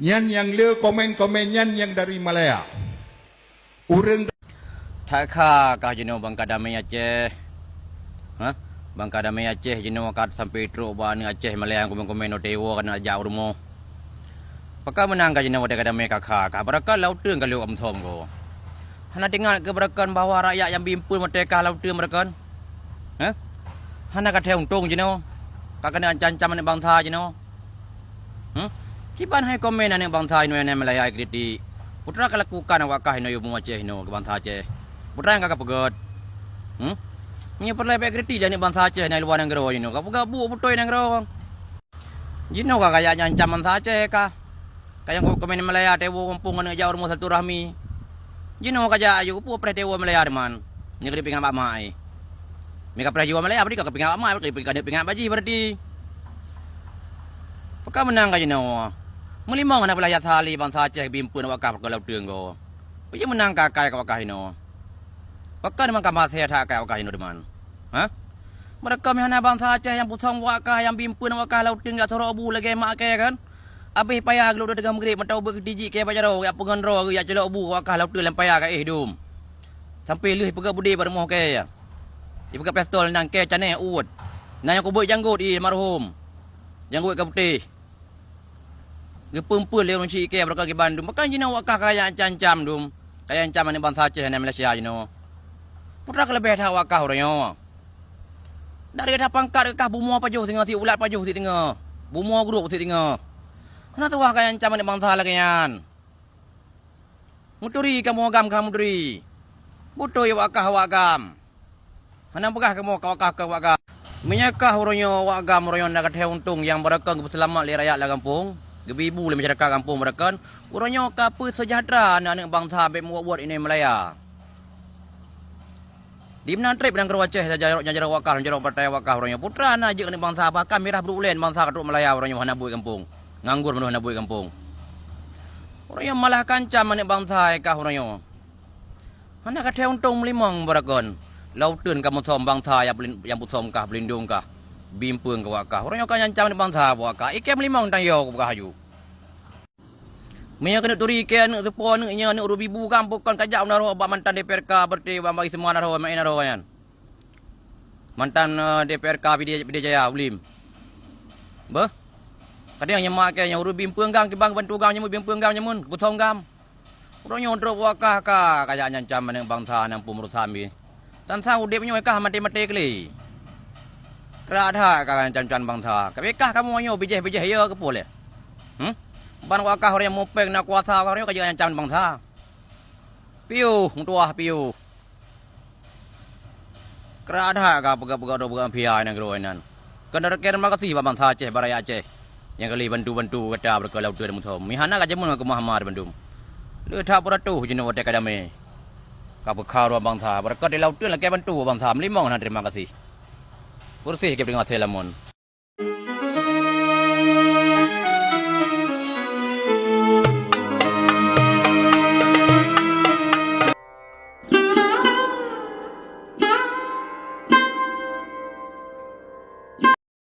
Nyan yang le komen-komen nyan yang dari Malaya. Urang tak kah kah jenuh bangka damai Aceh. Ha? Bangka damai Aceh jenuh kat sampai teruk ba ni Aceh Malaya komen-komen no dewa kana jauh rumah. Pakak menang kah jenuh wadai damai kakak. Kah berakan laut teung kalau am thom ko. Hana tengok ke berakan bahawa rakyat yang bimpun merdeka laut teung berakan. Ha? Hana kata untung jenuh. Kak kena ancam-ancam anak bangsa jenuh. Kiban hai komen anak bangsa ino yang Malaya kritik. Putra ka lakukan awakah ino yung Aceh ino ke bangsa Aceh. Putra yang kakak pegot. Nya perlu baik kritik jani bangsa Aceh na luar negara ino. Ka gabu putoi negara. Jino ka kaya ancam bangsa Aceh ka. Kaya ko komen Malaya tewo kampung ana jauh rumah satu rahmi. Jino ka ja ayu pu pre tewo Malaya man. Nya kri pingan bak mai. Mika pre jiwa Malaya berarti ka pingan bak mai kri pingan baji berarti. Pakak menang ka jino. Melimang anak pelayat hali bangsa Aceh bimpun wakah kalau teung go. Punya menang kakai ka wakah ino. Pakak memang kamah saya tak kai wakah ino deman. Ha? Mereka mihana bangsa Aceh yang pusong wakah yang bimpun wakah laut teung gak sorok abu lagi mak ke kan. Habis payah gelo dah dengan grip matau berdiji ke pajaro ya pengen ro ya celok abu wakah laut teung payah ka dum. Sampai leh pegak budi bar moh ke ya. Di pegak pistol nang ke cane uut. Nang yang kubuk janggut i marhum. Janggut ka putih. Gepempul le orang cik ke berkah ke Bandung. Makan jina wakah kaya ancam-ancam dum. Kaya ancam ni bangsa Aceh ni Malaysia jino. Putra kelebih dah wakah orangnya. Dari dah pangkat kah bumua pajuh tengah si ulat pajuh si tengah. Bumua grup si tengah. Mana tu kaya ancam ni bangsa lagi yan. Muturi kamu agam kamu muturi. Butuh ya wakah wagam. Mana pegah kamu wakah ke wagam. Menyakah orangnya wagam orangnya nak kata untung yang berakang berselamat le rakyat lah kampung. Gebibu le masyarakat kampung mereka orangnya kapa sejahtera anak bangsa be buat ini Malaya. Di mana trip nang Aceh jarak wakah jarak partai wakah orangnya putra anak je ni bangsa bahkan merah berulen bangsa kaduk Malaya orangnya hana bui kampung. Nganggur menuh hana bui kampung. Orangnya malah kancam anak bangsa kah orangnya. Hana kata untung melimang berakon. Lautan kamu som bangsa yang pusom kah berlindung kah. Bimpun ke wakah. Orangnya kan ancam ni bangsa wakah. Ikem limang tang yo ke hayu. Menya kena turi ke anak sepo anak nya anak rubibu kampung kan kajak naro bak mantan DPRK berarti bagi semua naro main naro kan. Mantan DPRK Pidijaya Jaya Ulim. Beh. Kadang nyemak ke yang bimpun gang ke bang bantu gang nyemu bimpun gang nyemun pusong gam. Orangnya drop wakah ka kajak ancam nang bangsa nang pumurusami. Tan sang udip nyoy kah mati-mati kali. Kerada kan jangan bangsa. Kebekah kamu nyo bijih-bijih ya ke boleh. Ban wakah orang yang mupeng nak kuasa orang kaya jangan bangsa. Piu, mutuah piu. Kerada ka pegak-pegak do bukan pia nang groenan. Kendar ker makasih bangsa Aceh baraya Aceh. Yang kali bantu-bantu kata berkelau tu mutom. Mihana ka jemun ke Muhammad Bandung. Le tak beratu jeno wate kadame. Ka bekar bangsa berkat di laut tu lah ke bantu bangsa melimong terima kasih. Bersih ke dengan selamun.